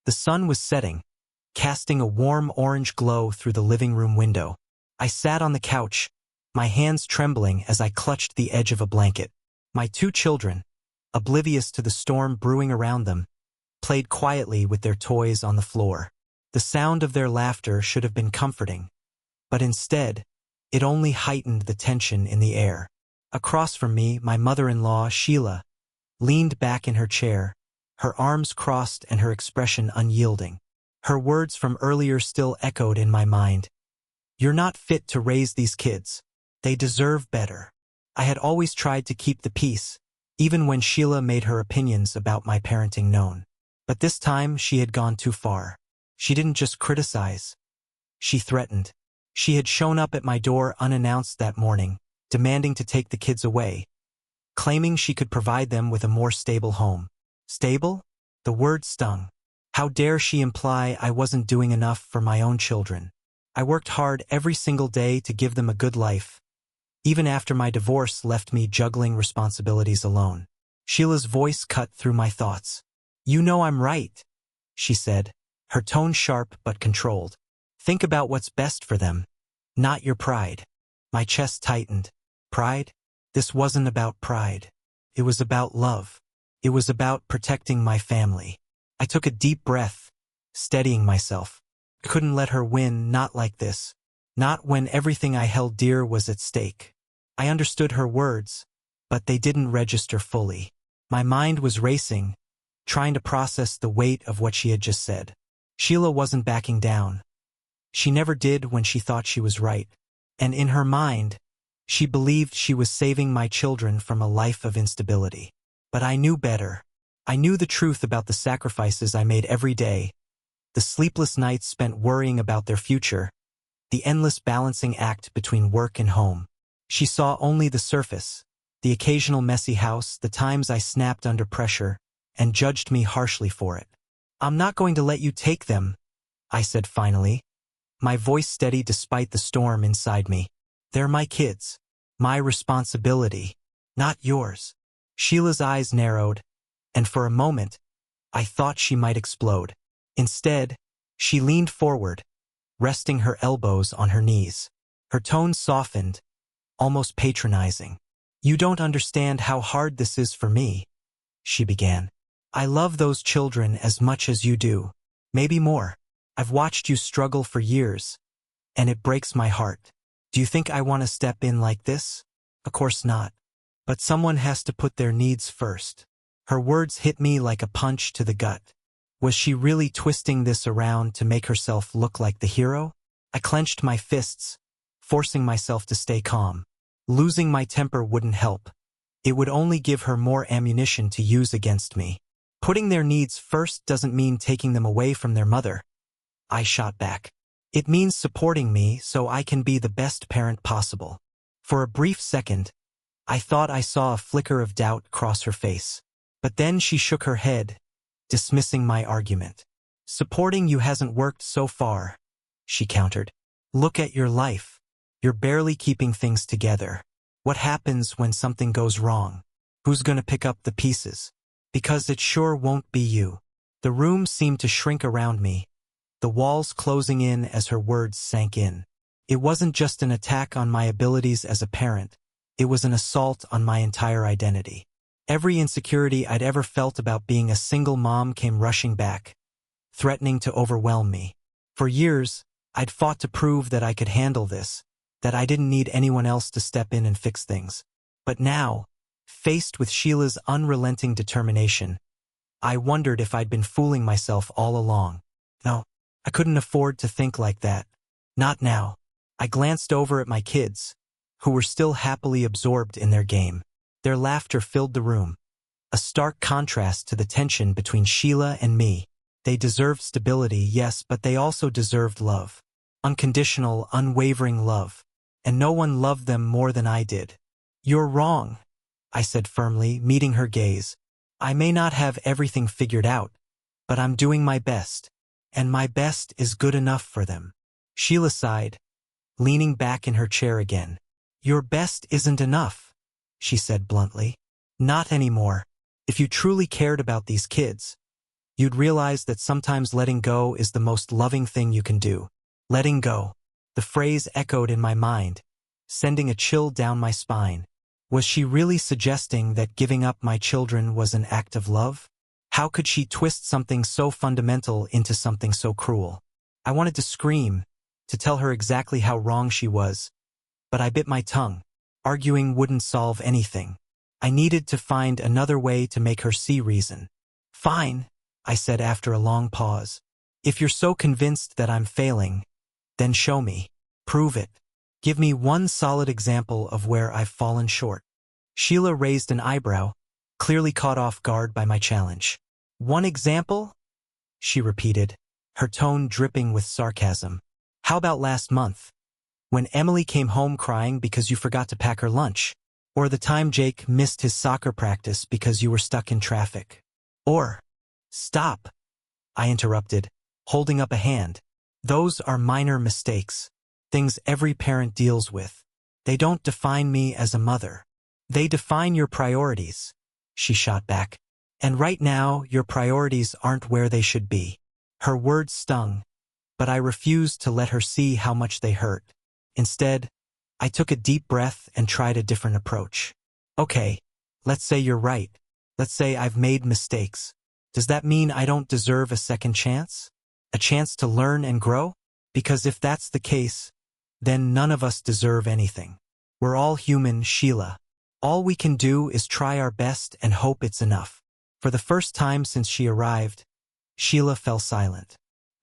The sun was setting, casting a warm orange glow through the living room window. I sat on the couch, my hands trembling as I clutched the edge of a blanket. My two children, oblivious to the storm brewing around them, played quietly with their toys on the floor. The sound of their laughter should have been comforting, but instead, it only heightened the tension in the air. Across from me, my mother-in-law, Sheila, leaned back in her chair, her arms crossed and her expression unyielding. Her words from earlier still echoed in my mind. "You're not fit to raise these kids. They deserve better." I had always tried to keep the peace, even when Sheila made her opinions about my parenting known. But this time she had gone too far. She didn't just criticize. She threatened. She had shown up at my door unannounced that morning, demanding to take the kids away, claiming she could provide them with a more stable home. Stable? The word stung. How dare she imply I wasn't doing enough for my own children? I worked hard every single day to give them a good life, even after my divorce left me juggling responsibilities alone. Sheila's voice cut through my thoughts. "You know I'm right," she said, her tone sharp but controlled. "Think about what's best for them, not your pride." My chest tightened. Pride? This wasn't about pride. It was about love. It was about protecting my family. I took a deep breath, steadying myself. I couldn't let her win, not like this. Not when everything I held dear was at stake. I understood her words, but they didn't register fully. My mind was racing, trying to process the weight of what she had just said. Sheila wasn't backing down. She never did when she thought she was right. And in her mind, she believed she was saving my children from a life of instability. But I knew better. I knew the truth about the sacrifices I made every day, the sleepless nights spent worrying about their future, the endless balancing act between work and home. She saw only the surface, the occasional messy house, the times I snapped under pressure, and judged me harshly for it. "I'm not going to let you take them," I said finally, my voice steady despite the storm inside me. "They're my kids, my responsibility, not yours." Sheila's eyes narrowed, and for a moment, I thought she might explode. Instead, she leaned forward, resting her elbows on her knees. Her tone softened, almost patronizing. "You don't understand how hard this is for me," she began. "I love those children as much as you do, maybe more. I've watched you struggle for years, and it breaks my heart. Do you think I want to step in like this? Of course not. But someone has to put their needs first." Her words hit me like a punch to the gut. Was she really twisting this around to make herself look like the hero? I clenched my fists, forcing myself to stay calm. Losing my temper wouldn't help. It would only give her more ammunition to use against me. Putting their needs first doesn't mean taking them away from their mother, I shot back. It means supporting me so I can be the best parent possible. For a brief second, I thought I saw a flicker of doubt cross her face. But then she shook her head, dismissing my argument. "Supporting you hasn't worked so far," she countered. "Look at your life. You're barely keeping things together. What happens when something goes wrong? Who's going to pick up the pieces? Because it sure won't be you." The room seemed to shrink around me, the walls closing in as her words sank in. It wasn't just an attack on my abilities as a parent. It was an assault on my entire identity. Every insecurity I'd ever felt about being a single mom came rushing back, threatening to overwhelm me. For years, I'd fought to prove that I could handle this, that I didn't need anyone else to step in and fix things. But now, faced with Sheila's unrelenting determination, I wondered if I'd been fooling myself all along. No, I couldn't afford to think like that. Not now. I glanced over at my kids, who were still happily absorbed in their game. Their laughter filled the room, a stark contrast to the tension between Sheila and me. They deserved stability, yes, but they also deserved love. Unconditional, unwavering love. And no one loved them more than I did. "You're wrong," I said firmly, meeting her gaze. "I may not have everything figured out, but I'm doing my best, and my best is good enough for them." Sheila sighed, leaning back in her chair again. "Your best isn't enough," she said bluntly. "Not anymore. If you truly cared about these kids, you'd realize that sometimes letting go is the most loving thing you can do. Letting go. The phrase echoed in my mind, sending a chill down my spine. Was she really suggesting that giving up my children was an act of love? How could she twist something so fundamental into something so cruel? I wanted to scream, to tell her exactly how wrong she was, but I bit my tongue. Arguing wouldn't solve anything. I needed to find another way to make her see reason. Fine, I said after a long pause. If you're so convinced that I'm failing, then show me. Prove it. Give me one solid example of where I've fallen short. Sheila raised an eyebrow, clearly caught off guard by my challenge. One example? She repeated, her tone dripping with sarcasm. How about last month, when Emily came home crying because you forgot to pack her lunch? Or the time Jake missed his soccer practice because you were stuck in traffic? Or, stop, I interrupted, holding up a hand. Those are minor mistakes, things every parent deals with. They don't define me as a mother. They define your priorities, she shot back. And right now, your priorities aren't where they should be. Her words stung, but I refused to let her see how much they hurt. Instead, I took a deep breath and tried a different approach. Okay, let's say you're right. Let's say I've made mistakes. Does that mean I don't deserve a second chance? A chance to learn and grow? Because if that's the case, then none of us deserve anything. We're all human, Sheila. All we can do is try our best and hope it's enough. For the first time since she arrived, Sheila fell silent.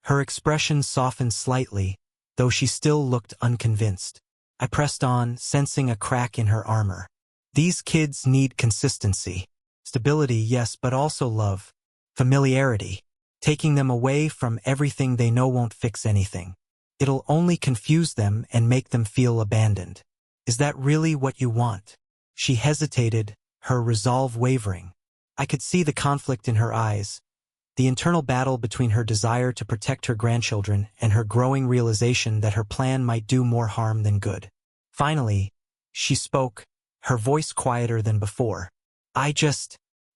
Her expression softened slightly, though she still looked unconvinced. I pressed on, sensing a crack in her armor. These kids need consistency. Stability, yes, but also love. Familiarity. Taking them away from everything they know won't fix anything. It'll only confuse them and make them feel abandoned. Is that really what you want? She hesitated, her resolve wavering. I could see the conflict in her eyes, the internal battle between her desire to protect her grandchildren and her growing realization that her plan might do more harm than good. Finally, she spoke, her voice quieter than before. I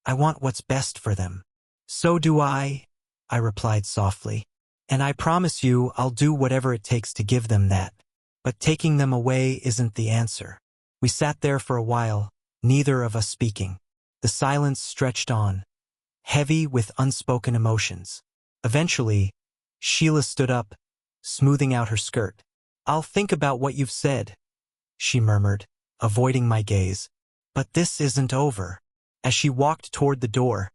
want what's best for them. So do I replied softly. And I promise you I'll do whatever it takes to give them that. But taking them away isn't the answer. We sat there for a while, neither of us speaking. The silence stretched on, heavy with unspoken emotions. Eventually, Sheila stood up, smoothing out her skirt. I'll think about what you've said, she murmured, avoiding my gaze. But this isn't over. As she walked toward the door,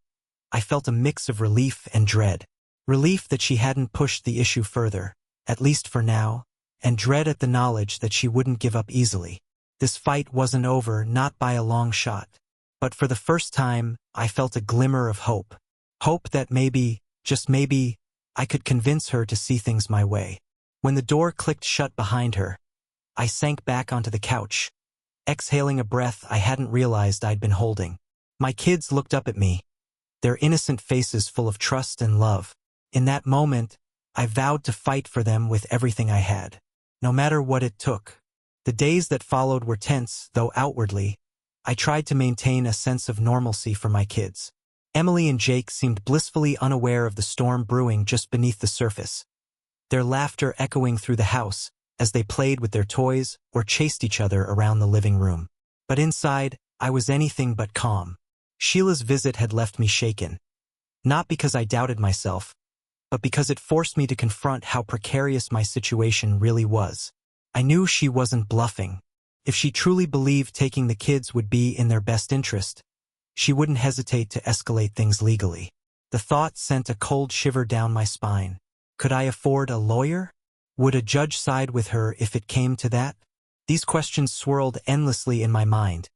I felt a mix of relief and dread. Relief that she hadn't pushed the issue further, at least for now, and dread at the knowledge that she wouldn't give up easily. This fight wasn't over, not by a long shot. But for the first time, I felt a glimmer of hope. Hope that maybe, just maybe, I could convince her to see things my way. When the door clicked shut behind her, I sank back onto the couch, exhaling a breath I hadn't realized I'd been holding. My kids looked up at me, their innocent faces full of trust and love. In that moment, I vowed to fight for them with everything I had, no matter what it took. The days that followed were tense, though outwardly, I tried to maintain a sense of normalcy for my kids. Emily and Jake seemed blissfully unaware of the storm brewing just beneath the surface, their laughter echoing through the house as they played with their toys or chased each other around the living room. But inside, I was anything but calm. Sheila's visit had left me shaken, not because I doubted myself, but because it forced me to confront how precarious my situation really was. I knew she wasn't bluffing. If she truly believed taking the kids would be in their best interest, she wouldn't hesitate to escalate things legally. The thought sent a cold shiver down my spine. Could I afford a lawyer? Would a judge side with her if it came to that? These questions swirled endlessly in my mind,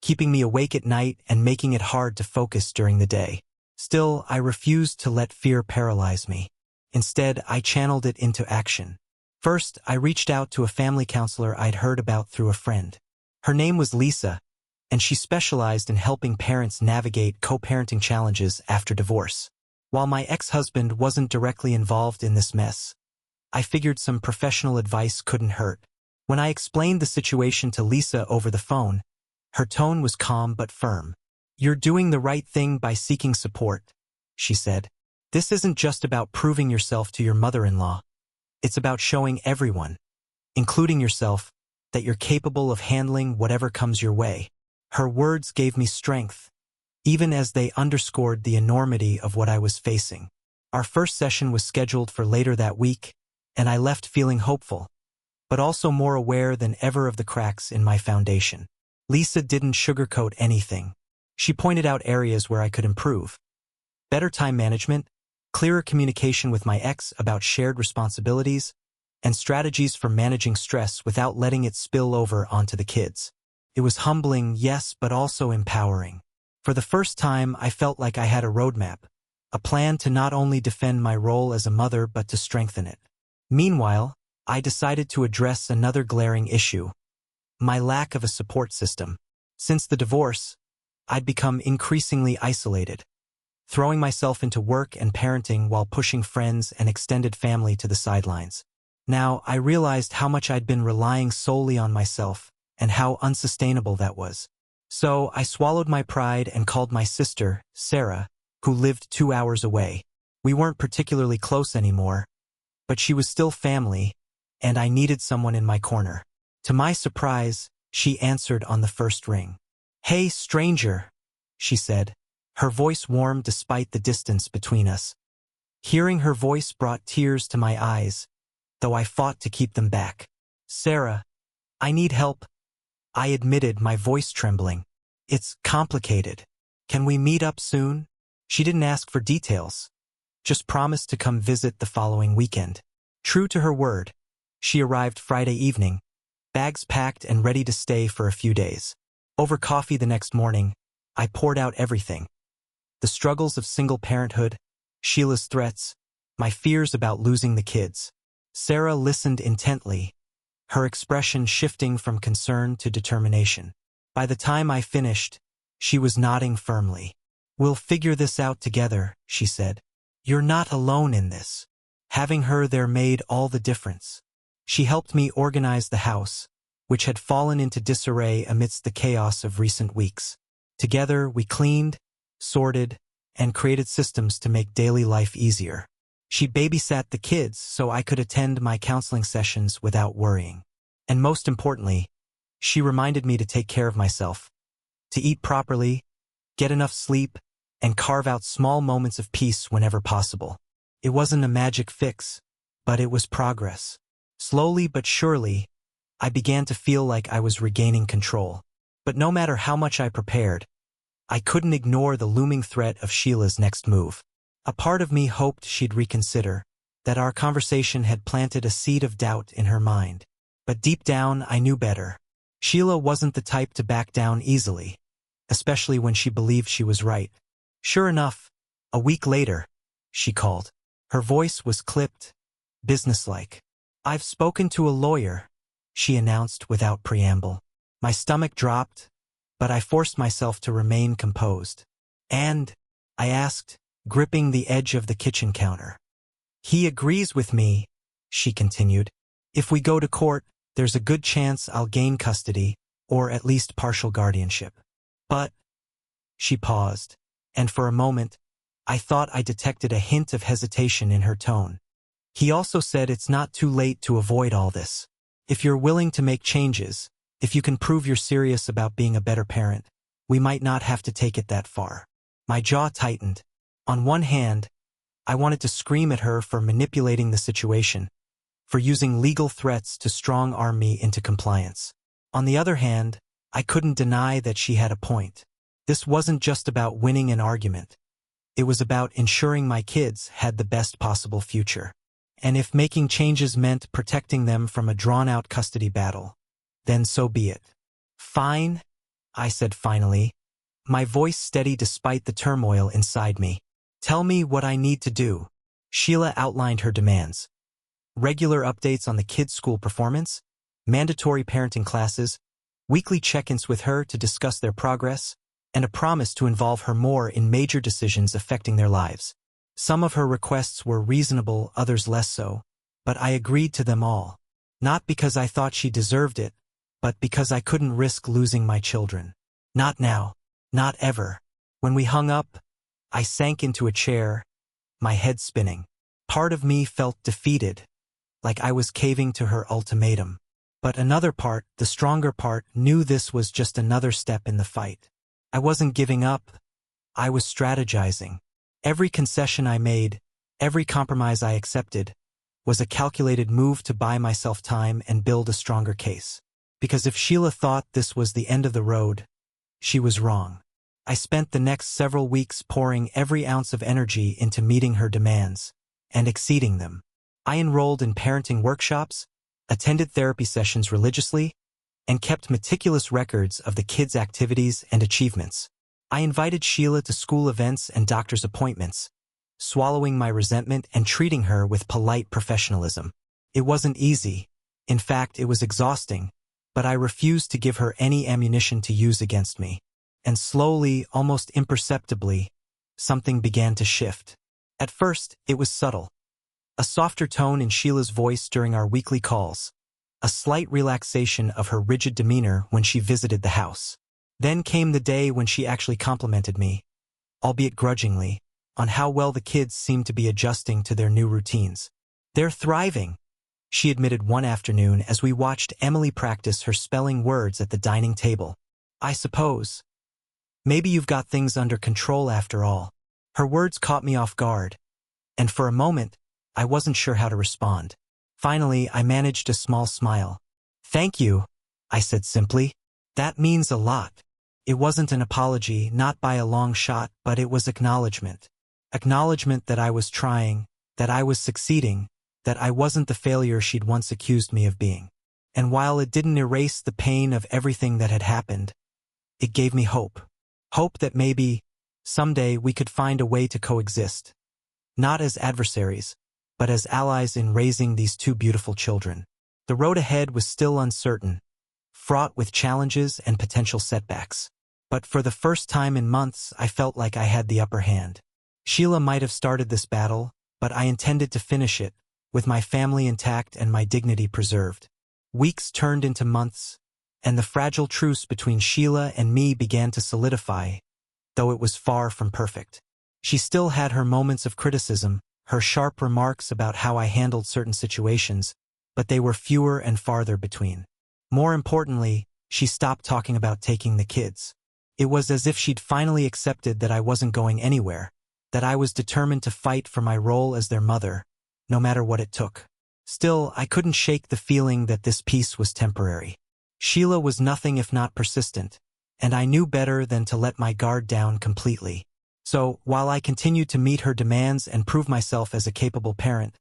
keeping me awake at night and making it hard to focus during the day. Still, I refused to let fear paralyze me. Instead, I channeled it into action. First, I reached out to a family counselor I'd heard about through a friend. Her name was Lisa, and she specialized in helping parents navigate co-parenting challenges after divorce. While my ex-husband wasn't directly involved in this mess, I figured some professional advice couldn't hurt. When I explained the situation to Lisa over the phone, her tone was calm but firm. You're doing the right thing by seeking support, she said. This isn't just about proving yourself to your mother-in-law. It's about showing everyone, including yourself, that you're capable of handling whatever comes your way. Her words gave me strength, even as they underscored the enormity of what I was facing. Our first session was scheduled for later that week, and I left feeling hopeful, but also more aware than ever of the cracks in my foundation. Lisa didn't sugarcoat anything. She pointed out areas where I could improve. Better time management, clearer communication with my ex about shared responsibilities, and strategies for managing stress without letting it spill over onto the kids. It was humbling, yes, but also empowering. For the first time, I felt like I had a roadmap, a plan to not only defend my role as a mother but to strengthen it. Meanwhile, I decided to address another glaring issue: my lack of a support system. Since the divorce, I'd become increasingly isolated, throwing myself into work and parenting while pushing friends and extended family to the sidelines. Now, I realized how much I'd been relying solely on myself and how unsustainable that was. So, I swallowed my pride and called my sister, Sarah, who lived 2 hours away. We weren't particularly close anymore, but she was still family, and I needed someone in my corner. To my surprise, she answered on the first ring. "Hey, stranger," she said. Her voice warmed despite the distance between us. Hearing her voice brought tears to my eyes, though I fought to keep them back. "Sarah, I need help," I admitted, my voice trembling. "It's complicated. Can we meet up soon?" She didn't ask for details, just promised to come visit the following weekend. True to her word, she arrived Friday evening, bags packed and ready to stay for a few days. Over coffee the next morning, I poured out everything. The struggles of single parenthood, Sheila's threats, my fears about losing the kids. Sarah listened intently, her expression shifting from concern to determination. By the time I finished, she was nodding firmly. "We'll figure this out together," she said. "You're not alone in this." Having her there made all the difference. She helped me organize the house, which had fallen into disarray amidst the chaos of recent weeks. Together, we cleaned, sorted, and created systems to make daily life easier. She babysat the kids so I could attend my counseling sessions without worrying. And most importantly, she reminded me to take care of myself, to eat properly, get enough sleep, and carve out small moments of peace whenever possible. It wasn't a magic fix, but it was progress. Slowly but surely, I began to feel like I was regaining control. But no matter how much I prepared, I couldn't ignore the looming threat of Sheila's next move. A part of me hoped she'd reconsider, that our conversation had planted a seed of doubt in her mind. But deep down, I knew better. Sheila wasn't the type to back down easily, especially when she believed she was right. Sure enough, a week later, she called. Her voice was clipped, businesslike. "I've spoken to a lawyer," she announced without preamble. My stomach dropped, but I forced myself to remain composed. "And?" I asked, gripping the edge of the kitchen counter. "He agrees with me," she continued. "If we go to court, there's a good chance I'll gain custody, or at least partial guardianship. But—" She paused, and for a moment, I thought I detected a hint of hesitation in her tone. "He also said it's not too late to avoid all this. If you're willing to make changes, if you can prove you're serious about being a better parent, we might not have to take it that far." My jaw tightened. On one hand, I wanted to scream at her for manipulating the situation, for using legal threats to strong-arm me into compliance. On the other hand, I couldn't deny that she had a point. This wasn't just about winning an argument. It was about ensuring my kids had the best possible future. And if making changes meant protecting them from a drawn-out custody battle, then so be it. "Fine," I said finally, my voice steady despite the turmoil inside me. "Tell me what I need to do." Sheila outlined her demands. Regular updates on the kids' school performance, mandatory parenting classes, weekly check-ins with her to discuss their progress, and a promise to involve her more in major decisions affecting their lives. Some of her requests were reasonable, others less so, but I agreed to them all. Not because I thought she deserved it, but because I couldn't risk losing my children. Not now. Not ever. When we hung up, I sank into a chair, my head spinning. Part of me felt defeated, like I was caving to her ultimatum. But another part, the stronger part, knew this was just another step in the fight. I wasn't giving up. I was strategizing. Every concession I made, every compromise I accepted, was a calculated move to buy myself time and build a stronger case. Because if Sheila thought this was the end of the road, she was wrong. I spent the next several weeks pouring every ounce of energy into meeting her demands and exceeding them. I enrolled in parenting workshops, attended therapy sessions religiously, and kept meticulous records of the kids' activities and achievements. I invited Sheila to school events and doctor's appointments, swallowing my resentment and treating her with polite professionalism. It wasn't easy. In fact, it was exhausting, but I refused to give her any ammunition to use against me. And slowly, almost imperceptibly, something began to shift. At first, it was subtle. A softer tone in Sheila's voice during our weekly calls, a slight relaxation of her rigid demeanor when she visited the house. Then came the day when she actually complimented me, albeit grudgingly, on how well the kids seemed to be adjusting to their new routines. "They're thriving," she admitted one afternoon as we watched Emily practice her spelling words at the dining table. "I suppose. Maybe you've got things under control after all." Her words caught me off guard, and for a moment, I wasn't sure how to respond. Finally, I managed a small smile. "Thank you," I said simply. "That means a lot." It wasn't an apology, not by a long shot, but it was acknowledgement. Acknowledgement that I was trying, that I was succeeding, that I wasn't the failure she'd once accused me of being. And while it didn't erase the pain of everything that had happened, it gave me hope. Hope that maybe, someday, we could find a way to coexist. Not as adversaries, but as allies in raising these two beautiful children. The road ahead was still uncertain, fraught with challenges and potential setbacks. But for the first time in months, I felt like I had the upper hand. Sheila might have started this battle, but I intended to finish it, with my family intact and my dignity preserved. Weeks turned into months, and the fragile truce between Sheila and me began to solidify, though it was far from perfect. She still had her moments of criticism, her sharp remarks about how I handled certain situations, but they were fewer and farther between. More importantly, she stopped talking about taking the kids. It was as if she'd finally accepted that I wasn't going anywhere, that I was determined to fight for my role as their mother, no matter what it took. Still, I couldn't shake the feeling that this peace was temporary. Sheila was nothing if not persistent, and I knew better than to let my guard down completely. So, while I continued to meet her demands and prove myself as a capable parent,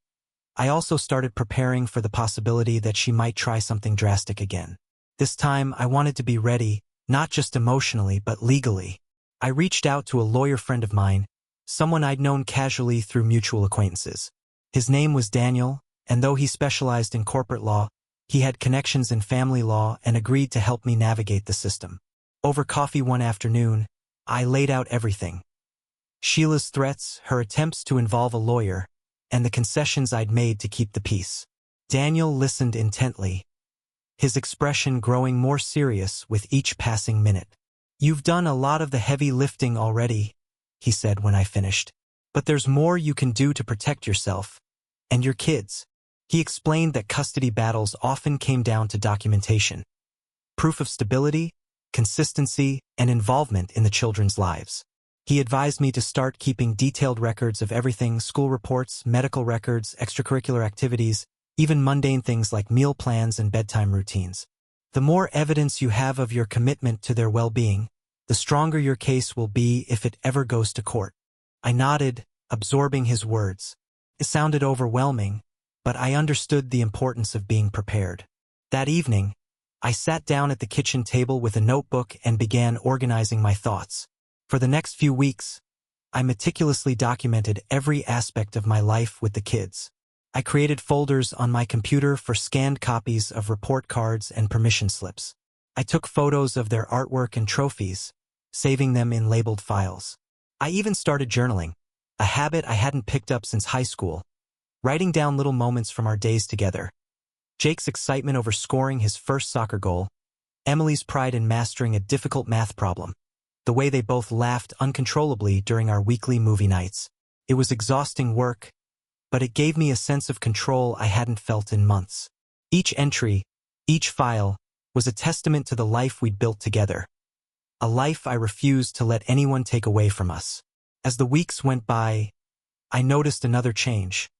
I also started preparing for the possibility that she might try something drastic again. This time, I wanted to be ready, not just emotionally but legally. I reached out to a lawyer friend of mine, someone I'd known casually through mutual acquaintances. His name was Daniel, and though he specialized in corporate law, he had connections in family law and agreed to help me navigate the system. Over coffee one afternoon, I laid out everything. Sheila's threats, her attempts to involve a lawyer, and the concessions I'd made to keep the peace. Daniel listened intently, his expression growing more serious with each passing minute. "You've done a lot of the heavy lifting already," he said when I finished. "But there's more you can do to protect yourself and your kids." He explained that custody battles often came down to documentation, proof of stability, consistency, and involvement in the children's lives. He advised me to start keeping detailed records of everything: school reports, medical records, extracurricular activities, even mundane things like meal plans and bedtime routines. "The more evidence you have of your commitment to their well-being, the stronger your case will be if it ever goes to court." I nodded, absorbing his words. It sounded overwhelming, but I understood the importance of being prepared. That evening, I sat down at the kitchen table with a notebook and began organizing my thoughts. For the next few weeks, I meticulously documented every aspect of my life with the kids. I created folders on my computer for scanned copies of report cards and permission slips. I took photos of their artwork and trophies, saving them in labeled files. I even started journaling, a habit I hadn't picked up since high school, writing down little moments from our days together. Jake's excitement over scoring his first soccer goal, Emily's pride in mastering a difficult math problem, the way they both laughed uncontrollably during our weekly movie nights. It was exhausting work, but it gave me a sense of control I hadn't felt in months. Each entry, each file, was a testament to the life we'd built together. A life I refused to let anyone take away from us. As the weeks went by, I noticed another change.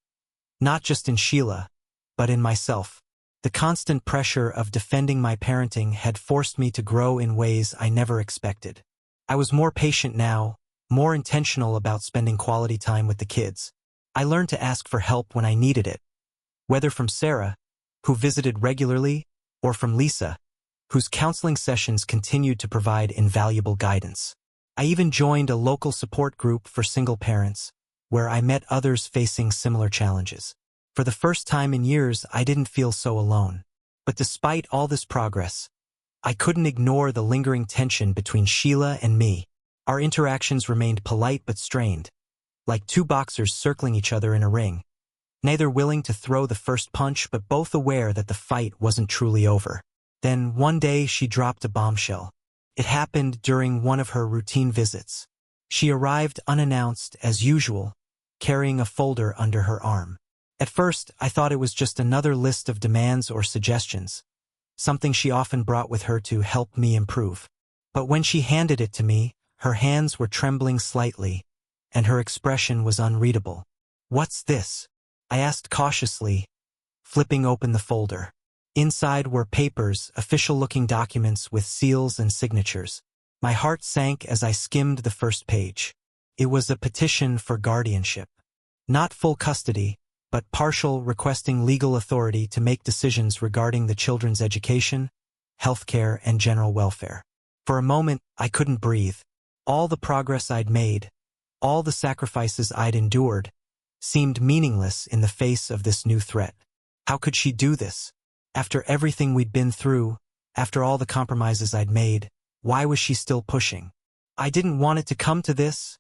Not just in Sheila, but in myself. The constant pressure of defending my parenting had forced me to grow in ways I never expected. I was more patient now, more intentional about spending quality time with the kids. I learned to ask for help when I needed it, whether from Sarah, who visited regularly, or from Lisa, whose counseling sessions continued to provide invaluable guidance. I even joined a local support group for single parents, where I met others facing similar challenges. For the first time in years, I didn't feel so alone. But despite all this progress, I couldn't ignore the lingering tension between Sheila and me. Our interactions remained polite but strained, like two boxers circling each other in a ring, neither willing to throw the first punch but both aware that the fight wasn't truly over. Then, one day, she dropped a bombshell. It happened during one of her routine visits. She arrived unannounced as usual, carrying a folder under her arm. At first, I thought it was just another list of demands or suggestions, something she often brought with her to help me improve. But when she handed it to me, her hands were trembling slightly, and her expression was unreadable. "What's this?" I asked cautiously, flipping open the folder. Inside were papers, official-looking documents with seals and signatures. My heart sank as I skimmed the first page. It was a petition for guardianship. Not full custody, but partial, requesting legal authority to make decisions regarding the children's education, healthcare, and general welfare. For a moment, I couldn't breathe. All the progress I'd made, all the sacrifices I'd endured, seemed meaningless in the face of this new threat. How could she do this? After everything we'd been through, after all the compromises I'd made, why was she still pushing? "I didn't want it to come to this,"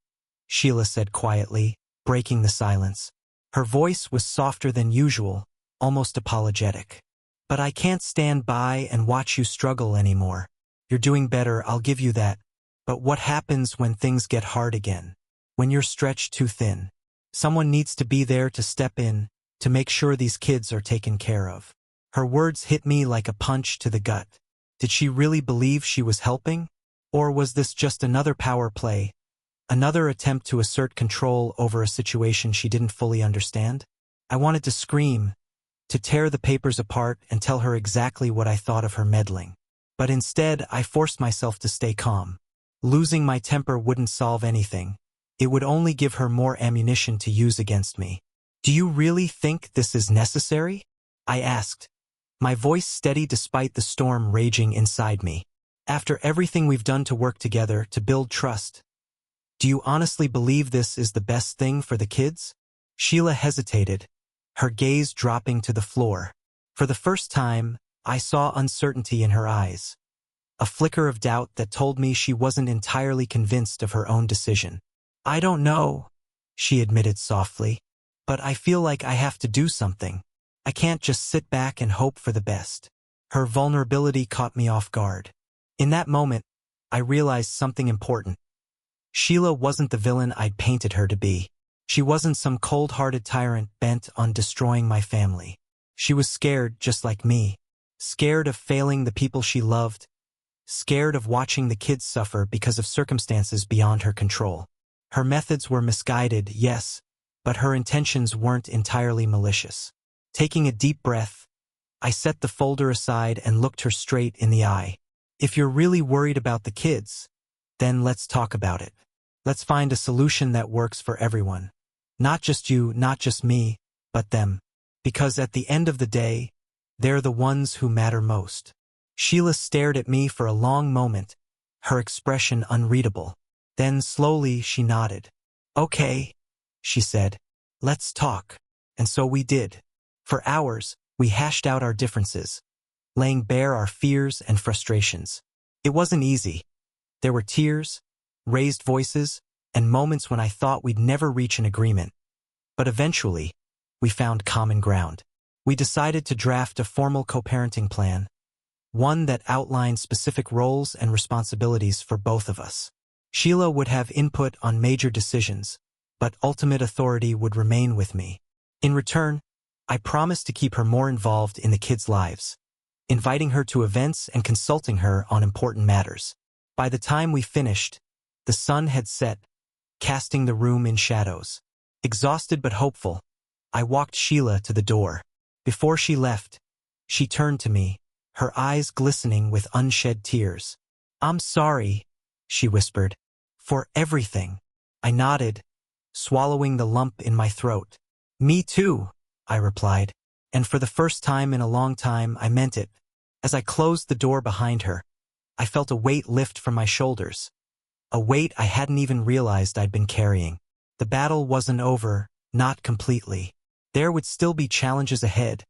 Sheila said quietly, breaking the silence. Her voice was softer than usual, almost apologetic. "But I can't stand by and watch you struggle anymore. You're doing better, I'll give you that. But what happens when things get hard again? When you're stretched too thin? Someone needs to be there to step in, to make sure these kids are taken care of." Her words hit me like a punch to the gut. Did she really believe she was helping? Or was this just another power play, another attempt to assert control over a situation she didn't fully understand? I wanted to scream, to tear the papers apart and tell her exactly what I thought of her meddling. But instead, I forced myself to stay calm. Losing my temper wouldn't solve anything. It would only give her more ammunition to use against me. "Do you really think this is necessary?" I asked, my voice steady despite the storm raging inside me. "After everything we've done to work together, to build trust, do you honestly believe this is the best thing for the kids?" Sheila hesitated, her gaze dropping to the floor. For the first time, I saw uncertainty in her eyes, a flicker of doubt that told me she wasn't entirely convinced of her own decision. "I don't know," she admitted softly, "but I feel like I have to do something. I can't just sit back and hope for the best." Her vulnerability caught me off guard. In that moment, I realized something important. Sheila wasn't the villain I'd painted her to be. She wasn't some cold-hearted tyrant bent on destroying my family. She was scared just like me. Scared of failing the people she loved. Scared of watching the kids suffer because of circumstances beyond her control. Her methods were misguided, yes, but her intentions weren't entirely malicious. Taking a deep breath, I set the folder aside and looked her straight in the eye. "If you're really worried about the kids, then let's talk about it. Let's find a solution that works for everyone. Not just you, not just me, but them. Because at the end of the day, they're the ones who matter most." Sheila stared at me for a long moment, her expression unreadable. Then slowly she nodded. "Okay," she said. "Let's talk." And so we did. For hours, we hashed out our differences, laying bare our fears and frustrations. It wasn't easy. There were tears, raised voices, and moments when I thought we'd never reach an agreement. But eventually, we found common ground. We decided to draft a formal co-parenting plan, one that outlined specific roles and responsibilities for both of us. Sheila would have input on major decisions, but ultimate authority would remain with me. In return, I promised to keep her more involved in the kids' lives, inviting her to events and consulting her on important matters. By the time we finished, the sun had set, casting the room in shadows. Exhausted but hopeful, I walked Sheila to the door. Before she left, she turned to me, her eyes glistening with unshed tears. "I'm sorry," she whispered, "for everything." I nodded, swallowing the lump in my throat. "Me too," I replied, and for the first time in a long time I meant it. As I closed the door behind her, I felt a weight lift from my shoulders, a weight I hadn't even realized I'd been carrying. The battle wasn't over, not completely. There would still be challenges ahead,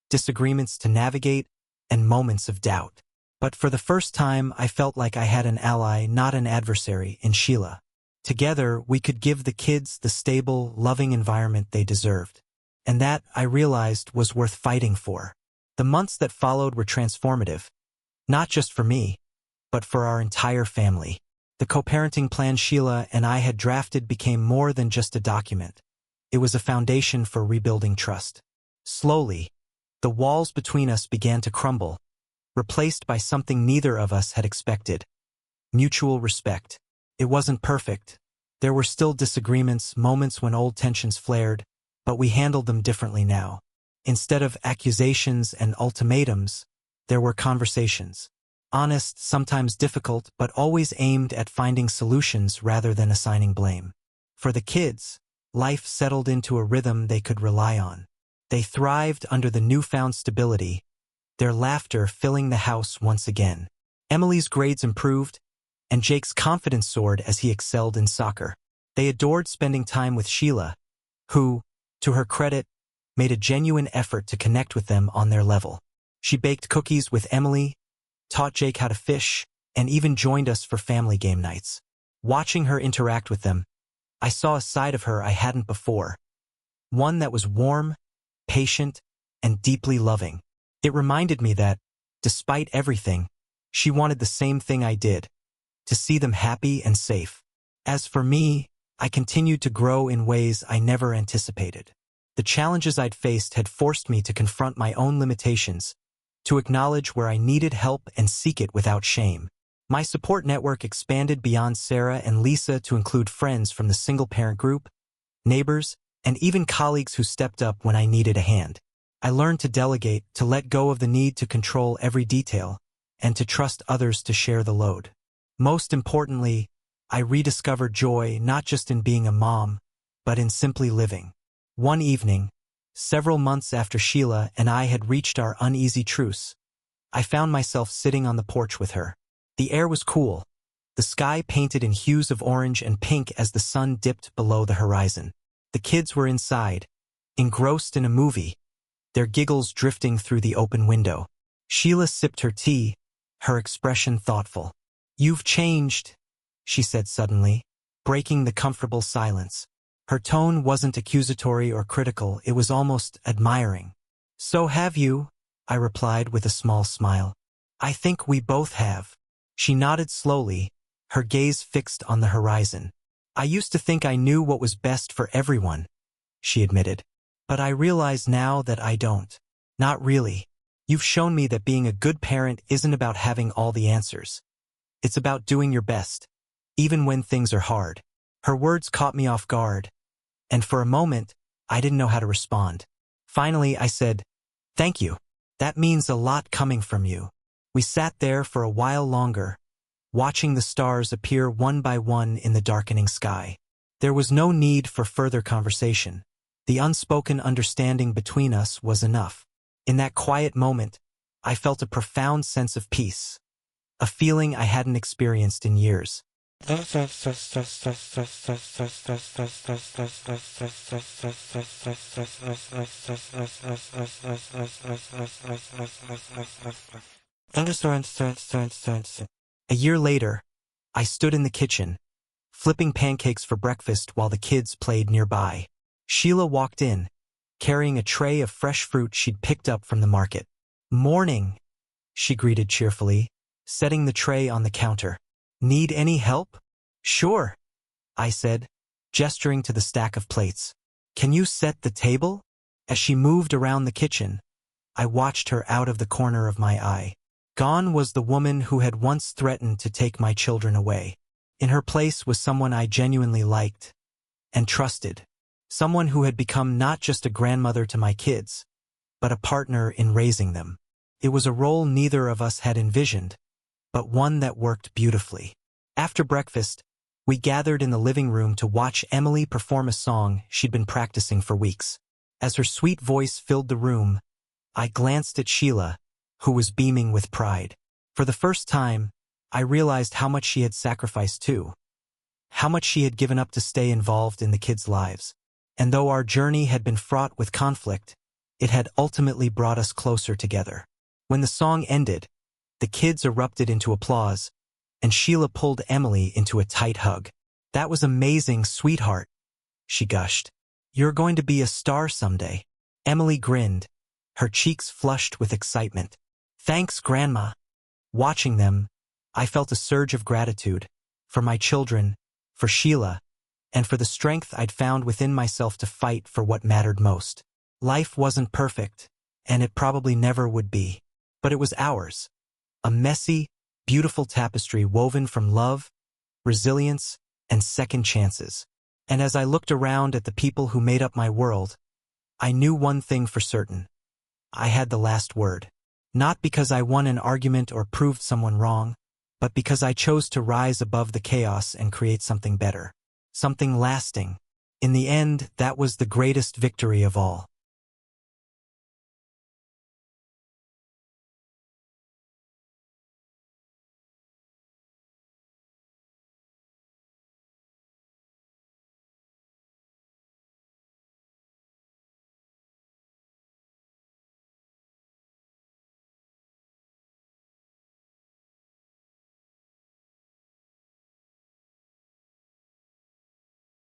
disagreements to navigate, and moments of doubt. But for the first time, I felt like I had an ally, not an adversary, in Sheila. Together, we could give the kids the stable, loving environment they deserved. And that, I realized, was worth fighting for. The months that followed were transformative, not just for me, but for our entire family. The co-parenting plan Sheila and I had drafted became more than just a document. It was a foundation for rebuilding trust. Slowly, the walls between us began to crumble, replaced by something neither of us had expected: mutual respect. It wasn't perfect. There were still disagreements, moments when old tensions flared, but we handled them differently now. Instead of accusations and ultimatums, there were conversations. Honest, sometimes difficult, but always aimed at finding solutions rather than assigning blame. For the kids, life settled into a rhythm they could rely on. They thrived under the newfound stability, their laughter filling the house once again. Emily's grades improved, and Jake's confidence soared as he excelled in soccer. They adored spending time with Sheila, who, to her credit, made a genuine effort to connect with them on their level. She baked cookies with Emily, taught Jake how to fish, and even joined us for family game nights. Watching her interact with them, I saw a side of her I hadn't before. One that was warm, patient, and deeply loving. It reminded me that, despite everything, she wanted the same thing I did: to see them happy and safe. As for me, I continued to grow in ways I never anticipated. The challenges I'd faced had forced me to confront my own limitations, to acknowledge where I needed help and seek it without shame. My support network expanded beyond Sarah and Lisa to include friends from the single-parent group, neighbors, and even colleagues who stepped up when I needed a hand. I learned to delegate, to let go of the need to control every detail, and to trust others to share the load. Most importantly, I rediscovered joy not just in being a mom, but in simply living. One evening, several months after Sheila and I had reached our uneasy truce, I found myself sitting on the porch with her. The air was cool, the sky painted in hues of orange and pink as the sun dipped below the horizon. The kids were inside, engrossed in a movie, their giggles drifting through the open window. Sheila sipped her tea, her expression thoughtful. "You've changed," she said suddenly, breaking the comfortable silence. Her tone wasn't accusatory or critical, it was almost admiring. "So have you," I replied with a small smile. "I think we both have." She nodded slowly, her gaze fixed on the horizon. "I used to think I knew what was best for everyone," she admitted. "But I realize now that I don't. Not really. You've shown me that being a good parent isn't about having all the answers. It's about doing your best, even when things are hard." Her words caught me off guard, and for a moment, I didn't know how to respond. Finally, I said, "Thank you. That means a lot coming from you." We sat there for a while longer, watching the stars appear one by one in the darkening sky. There was no need for further conversation. The unspoken understanding between us was enough. In that quiet moment, I felt a profound sense of peace, a feeling I hadn't experienced in years. A year later, I stood in the kitchen, flipping pancakes for breakfast while the kids played nearby. Sheila walked in, carrying a tray of fresh fruit she'd picked up from the market. "Morning," she greeted cheerfully, setting the tray on the counter. "Need any help?" "Sure," I said, gesturing to the stack of plates. "Can you set the table?" As she moved around the kitchen, I watched her out of the corner of my eye. Gone was the woman who had once threatened to take my children away. In her place was someone I genuinely liked and trusted. Someone who had become not just a grandmother to my kids, but a partner in raising them. It was a role neither of us had envisioned, but one that worked beautifully. After breakfast, we gathered in the living room to watch Emily perform a song she'd been practicing for weeks. As her sweet voice filled the room, I glanced at Sheila, who was beaming with pride. For the first time, I realized how much she had sacrificed too. How much she had given up to stay involved in the kids' lives. And though our journey had been fraught with conflict, it had ultimately brought us closer together. When the song ended, the kids erupted into applause, and Sheila pulled Emily into a tight hug. "That was amazing, sweetheart," she gushed. "You're going to be a star someday." Emily grinned, her cheeks flushed with excitement. "Thanks, Grandma." Watching them, I felt a surge of gratitude for my children, for Sheila, and for the strength I'd found within myself to fight for what mattered most. Life wasn't perfect, and it probably never would be. But it was ours. A messy, beautiful tapestry woven from love, resilience, and second chances. And as I looked around at the people who made up my world, I knew one thing for certain. I had the last word. Not because I won an argument or proved someone wrong, but because I chose to rise above the chaos and create something better. Something lasting. In the end, that was the greatest victory of all.